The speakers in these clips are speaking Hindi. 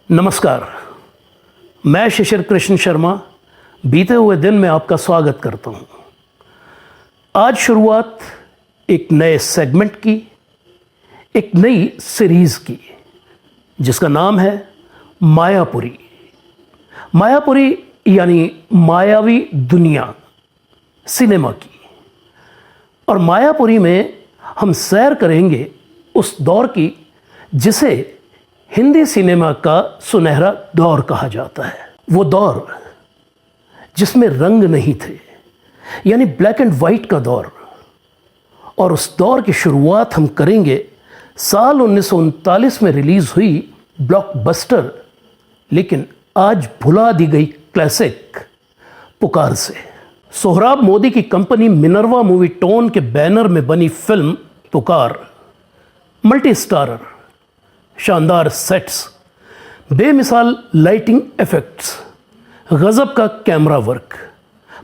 नमस्कार, मैं शिशिर कृष्ण शर्मा बीते हुए दिन में आपका स्वागत करता हूं। आज शुरुआत एक नए सेगमेंट की, एक नई सीरीज़ की, जिसका नाम है मायापुरी। मायापुरी यानी मायावी दुनिया सिनेमा की। और मायापुरी में हम सैर करेंगे उस दौर की जिसे हिंदी सिनेमा का सुनहरा दौर कहा जाता है। वो दौर जिसमें रंग नहीं थे, यानी ब्लैक एंड वाइट का दौर। और उस दौर की शुरुआत हम करेंगे साल 1939 में रिलीज हुई ब्लॉकबस्टर लेकिन आज भुला दी गई क्लासिक पुकार से। सोहराब मोदी की कंपनी मिनर्वा मूवी टोन के बैनर में बनी फिल्म पुकार मल्टी स्टारर, शानदार सेट्स, बेमिसाल लाइटिंग इफेक्ट्स, गजब का कैमरा वर्क।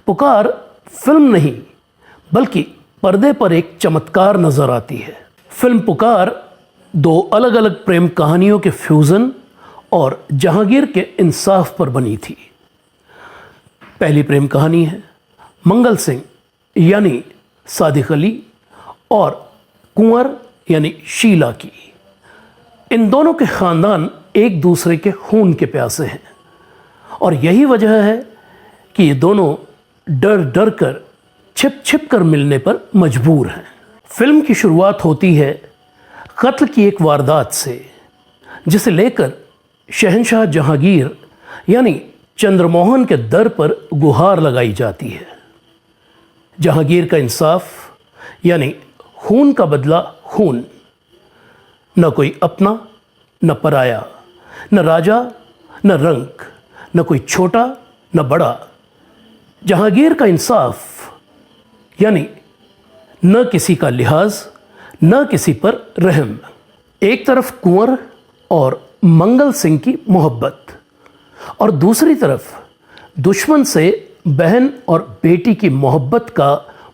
पुकार फिल्म नहीं बल्कि पर्दे पर एक चमत्कार नजर आती है। फिल्म पुकार दो अलग अलग प्रेम कहानियों के फ्यूजन और जहांगीर के इंसाफ पर बनी थी। पहली प्रेम कहानी है मंगल सिंह यानी सादिक अली और कुंवर यानी शीला की। इन दोनों के खानदान एक दूसरे के खून के प्यासे हैं और यही वजह है कि ये दोनों डर डर कर छिप छिप कर मिलने पर मजबूर हैं। फिल्म की शुरुआत होती है कत्ल की एक वारदात से, जिसे लेकर शहंशाह जहांगीर यानी चंद्रमोहन के दर पर गुहार लगाई जाती है। जहांगीर का इंसाफ यानी खून का बदला खून। न कोई अपना न पराया, न राजा न रंक, न कोई छोटा न बड़ा। जहांगीर का इंसाफ यानी न किसी का लिहाज, न किसी पर रहम। एक तरफ कुंवर और मंगल सिंह की मोहब्बत और दूसरी तरफ दुश्मन से बहन और बेटी की मोहब्बत का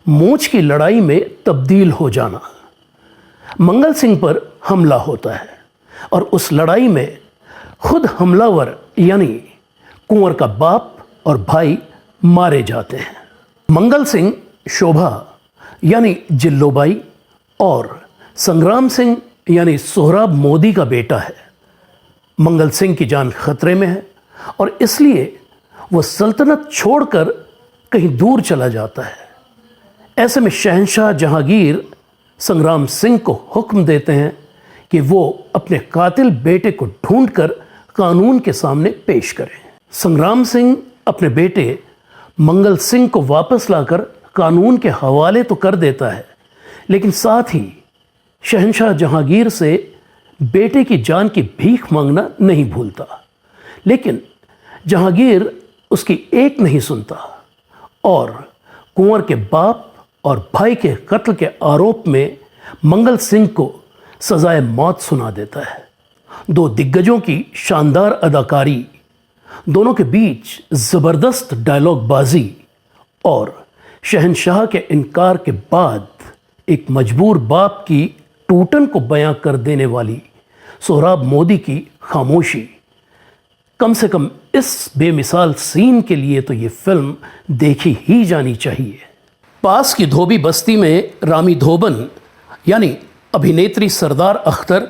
मूंछ की लड़ाई में तब्दील हो जाना। मंगल सिंह पर हमला होता है और उस लड़ाई में खुद हमलावर यानी कुंवर का बाप और भाई मारे जाते हैं। मंगल सिंह शोभा यानी जिल्लोबाई और संग्राम सिंह यानी सोहराब मोदी का बेटा है। मंगल सिंह की जान खतरे में है और इसलिए वह सल्तनत छोड़कर कहीं दूर चला जाता है। ऐसे में शहंशाह जहांगीर संग्राम सिंह को हुक्म देते हैं कि वो अपने कातिल बेटे को ढूंढकर कानून के सामने पेश करें। संग्राम सिंह अपने बेटे मंगल सिंह को वापस लाकर कानून के हवाले तो कर देता है, लेकिन साथ ही शहंशाह जहांगीर से बेटे की जान की भीख मांगना नहीं भूलता। लेकिन जहांगीर उसकी एक नहीं सुनता और कुंवर के बाप और भाई के कत्ल के आरोप में मंगल सिंह को सजाए मौत सुना देता है। दो दिग्गजों की शानदार अदाकारी, दोनों के बीच ज़बरदस्त डायलॉग बाजी और शहंशाह के इनकार के बाद एक मजबूर बाप की टूटन को बयां कर देने वाली सोहराब मोदी की खामोशी। कम से कम इस बेमिसाल सीन के लिए तो ये फिल्म देखी ही जानी चाहिए। पास की धोबी बस्ती में रामी धोबन यानी अभिनेत्री सरदार अख्तर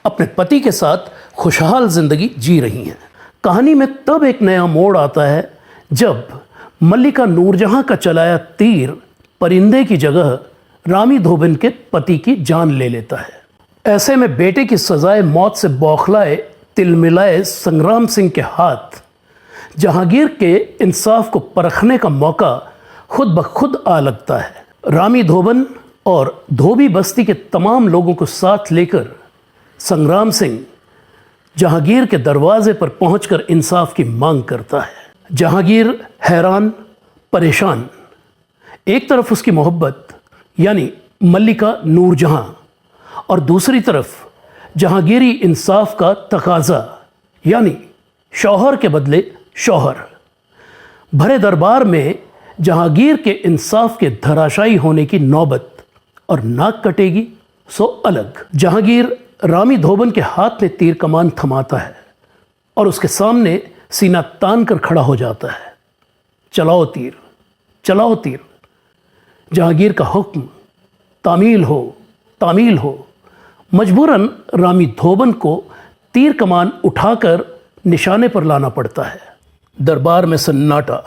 अपने पति के साथ खुशहाल जिंदगी जी रही हैं। कहानी में तब एक नया मोड़ आता है जब मल्लिका नूरजहां का चलाया तीर परिंदे की जगह रामी धोबन के पति की जान ले लेता है। ऐसे में बेटे की सजाए मौत से बौखलाए तिलमिलाए संग्राम सिंह के हाथ जहांगीर के इंसाफ को परखने का मौका खुद ब खुद आ लगता है। रामी धोबन और धोबी बस्ती के तमाम लोगों को साथ लेकर संग्राम सिंह जहांगीर के दरवाजे पर पहुंचकर इंसाफ की मांग करता है। जहांगीर हैरान परेशान, एक तरफ उसकी मोहब्बत यानी मल्लिका नूरजहां और दूसरी तरफ जहांगीरी इंसाफ का तकाजा यानी शौहर के बदले शौहर। भरे दरबार में जहांगीर के इंसाफ के धराशायी होने की नौबत और नाक कटेगी सो अलग। जहांगीर रामी धोबन के हाथ में तीर कमान थमाता है और उसके सामने सीना तान कर खड़ा हो जाता है। चलाओ तीर, चलाओ तीर। जहांगीर का हुक्म, तामील हो, तामील हो। मजबूरन रामी धोबन को तीर कमान उठाकर निशाने पर लाना पड़ता है। दरबार में सन्नाटा,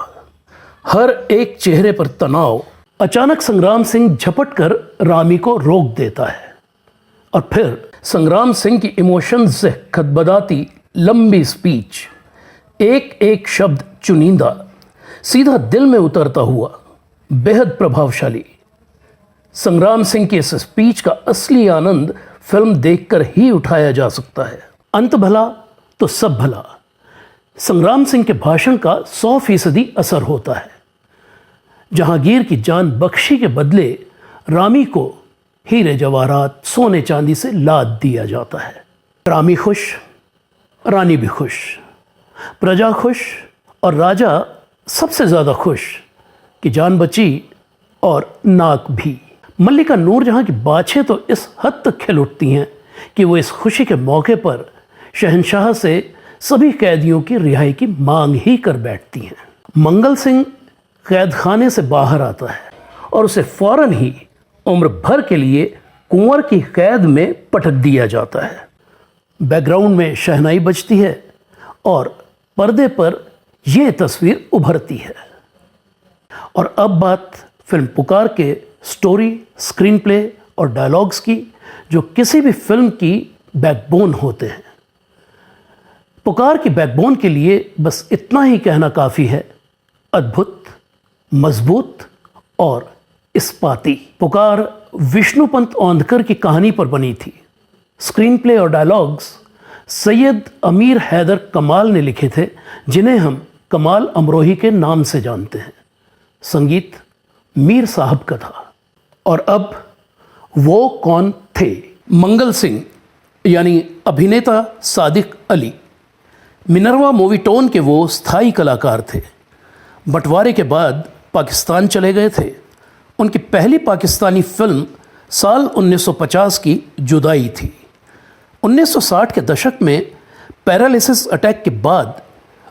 हर एक चेहरे पर तनाव। अचानक संग्राम सिंह झपट कर रामी को रोक देता है और फिर संग्राम सिंह की इमोशंस से खदबदाती लंबी स्पीच, एक एक शब्द चुनिंदा, सीधा दिल में उतरता हुआ, बेहद प्रभावशाली। संग्राम सिंह की इस स्पीच का असली आनंद फिल्म देखकर ही उठाया जा सकता है। अंत भला तो सब भला। संग्राम सिंह के भाषण का 100% असर होता है। जहांगीर की जान बख्शी के बदले रामी को हीरे जवाहरात, सोने चांदी से लाद दिया जाता है। रामी खुश, रानी भी खुश, प्रजा खुश और राजा सबसे ज़्यादा खुश कि जान बची और नाक भी। मल्लिका नूरजहां की बाछें तो इस हद तक खिल उठती हैं कि वो इस खुशी के मौके पर शहंशाह से सभी कैदियों की रिहाई की मांग ही कर बैठती हैं। मंगल सिंह कैद खाने से बाहर आता है और उसे फौरन ही उम्र भर के लिए कुंवर की कैद में पटक दिया जाता है। बैकग्राउंड में शहनाई बजती है और पर्दे पर यह तस्वीर उभरती है। और अब बात फिल्म पुकार के स्टोरी, स्क्रीन प्ले और डायलॉग्स की, जो किसी भी फिल्म की बैकबोन होते हैं। पुकार की बैकबोन के लिए बस इतना ही कहना काफ़ी है, अद्भुत, मजबूत और इस्पाती। पुकार विष्णुपंत औंधकर की कहानी पर बनी थी। स्क्रीन प्ले और डायलॉग्स सैयद अमीर हैदर कमाल ने लिखे थे, जिन्हें हम कमाल अमरोही के नाम से जानते हैं। संगीत मीर साहब का था। और अब वो कौन थे? मंगल सिंह यानी अभिनेता सादिक अली मिनरवा मूवीटोन के वो स्थायी कलाकार थे। बंटवारे के बाद पाकिस्तान चले गए थे। उनकी पहली पाकिस्तानी फिल्म साल 1950 की जुदाई थी। 1960 के दशक में पैरालिसिस अटैक के बाद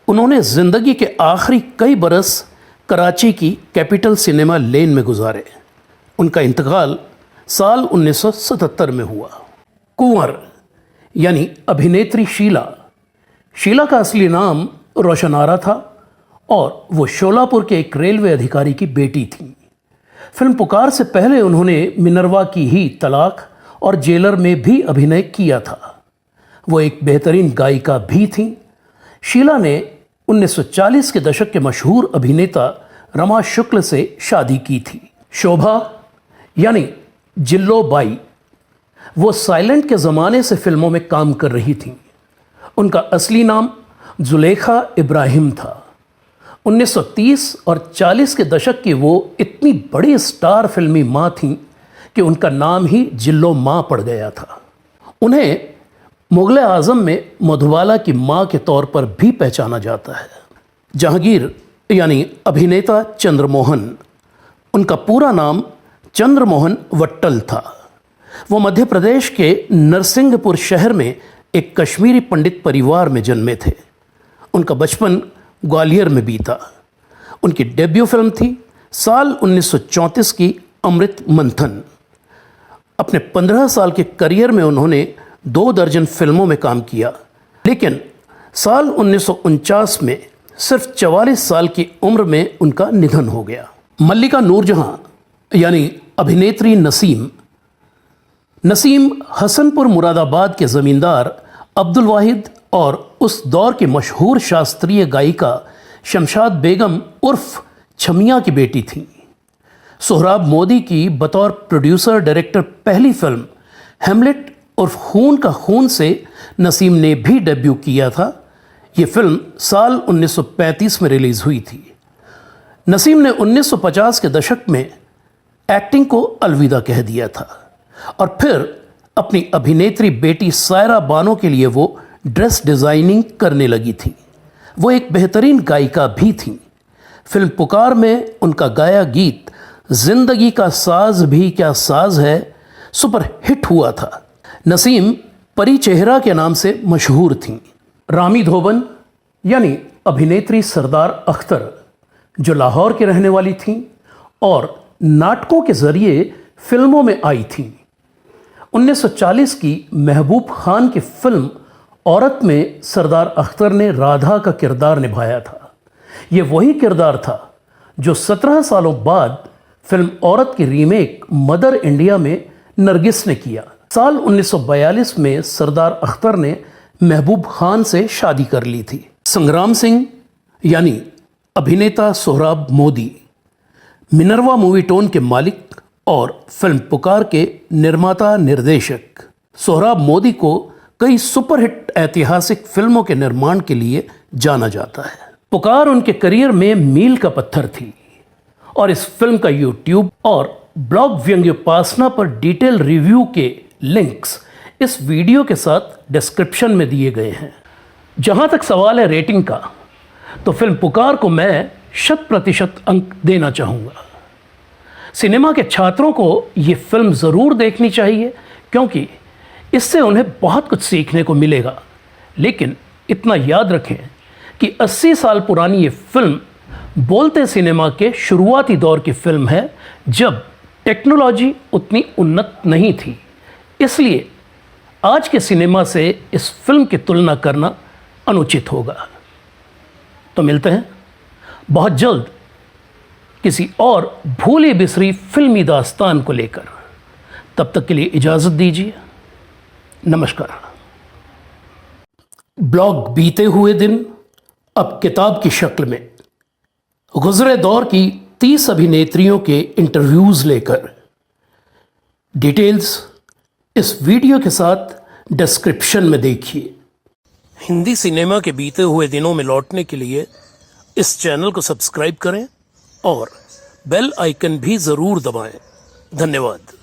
उन्होंने ज़िंदगी के आखिरी कई बरस कराची की कैपिटल सिनेमा लेन में गुजारे। उनका इंतकाल साल 1977 में हुआ। कुंवर यानी अभिनेत्री शीला। शीला का असली नाम रोशन आरा था और वो शोलापुर के एक रेलवे अधिकारी की बेटी थी। फिल्म पुकार से पहले उन्होंने मिनरवा की ही तलाक और जेलर में भी अभिनय किया था। वो एक बेहतरीन गायिका भी थीं। शीला ने 1940 के दशक के मशहूर अभिनेता रमा शुक्ल से शादी की थी। शोभा यानी जिल्लो बाई, वो साइलेंट के ज़माने से फिल्मों में काम कर रही थीं। उनका असली नाम जुलेखा इब्राहिम था। 1930 और 40 के दशक की वो इतनी बड़ी स्टार फिल्मी माँ थीं कि उनका नाम ही जिल्लो माँ पड़ गया था। उन्हें मुग़ल आज़म में मधुबाला की माँ के तौर पर भी पहचाना जाता है। जहांगीर यानी अभिनेता चंद्रमोहन, उनका पूरा नाम चंद्रमोहन वट्टल था। वो मध्य प्रदेश के नरसिंहपुर शहर में एक कश्मीरी पंडित परिवार में जन्मे थे। उनका बचपन ग्वालियर में बीता। उनकी डेब्यू फिल्म थी साल 1934 की अमृत मंथन। अपने 15 साल के करियर में उन्होंने 2 दर्जन फिल्मों में काम किया, लेकिन साल 1949 में सिर्फ 44 साल की उम्र में उनका निधन हो गया। मल्लिका नूरजहां यानी अभिनेत्री नसीम। नसीम हसनपुर मुरादाबाद के ज़मींदार अब्दुल वाहिद और उस दौर की मशहूर शास्त्रीय गायिका शमशाद बेगम उर्फ छमिया की बेटी थीं। सोहराब मोदी की बतौर प्रोड्यूसर डायरेक्टर पहली फिल्म हेमलेट उर्फ खून का खून से नसीम ने भी डेब्यू किया था। ये फिल्म साल 1935 में रिलीज़ हुई थी। नसीम ने 1950 के दशक में एक्टिंग को अलविदा कह दिया था और फिर अपनी अभिनेत्री बेटी सायरा बानो के लिए वो ड्रेस डिज़ाइनिंग करने लगी थी। वो एक बेहतरीन गायिका भी थीं। फिल्म पुकार में उनका गाया गीत जिंदगी का साज भी क्या साज है सुपर हिट हुआ था। नसीम परी चेहरा के नाम से मशहूर थीं। रामी धोबन यानी अभिनेत्री सरदार अख्तर, जो लाहौर की रहने वाली थीं और नाटकों के जरिए फिल्मों में आई थीं। 1940 की महबूब खान की फिल्म औरत में सरदार अख्तर ने राधा का किरदार निभाया था। ये वही किरदार था जो 17 सालों बाद फिल्म औरत की रीमेक मदर इंडिया में नरगिस ने किया। साल 1942 में सरदार अख्तर ने महबूब खान से शादी कर ली थी। संग्राम सिंह यानी अभिनेता Sohrab Modi, Minerva movie tone के मालिक और फिल्म पुकार के निर्माता निर्देशक सोहराब मोदी को कई सुपरहिट ऐतिहासिक फिल्मों के निर्माण के लिए जाना जाता है। पुकार उनके करियर में मील का पत्थर थी और इस फिल्म का यूट्यूब और ब्लॉग व्यंग्योपासना पर डिटेल रिव्यू के लिंक्स इस वीडियो के साथ डिस्क्रिप्शन में दिए गए हैं। जहां तक सवाल है रेटिंग का, तो फिल्म पुकार को मैं 100% अंक देना चाहूँगा। सिनेमा के छात्रों को ये फिल्म ज़रूर देखनी चाहिए क्योंकि इससे उन्हें बहुत कुछ सीखने को मिलेगा। लेकिन इतना याद रखें कि 80 साल पुरानी ये फिल्म बोलते सिनेमा के शुरुआती दौर की फिल्म है, जब टेक्नोलॉजी उतनी उन्नत नहीं थी। इसलिए आज के सिनेमा से इस फिल्म की तुलना करना अनुचित होगा। तो मिलते हैं बहुत जल्द किसी और भूली बिसरी फिल्मी दास्तान को लेकर। तब तक के लिए इजाज़त दीजिए। नमस्कार। ब्लॉग बीते हुए दिन अब किताब की शक्ल में गुज़रे दौर की 30 अभिनेत्रियों के इंटरव्यूज़ लेकर। डिटेल्स इस वीडियो के साथ डिस्क्रिप्शन में देखिए। हिंदी सिनेमा के बीते हुए दिनों में लौटने के लिए इस चैनल को सब्सक्राइब करें और बेल आइकन भी ज़रूर दबाएं। धन्यवाद।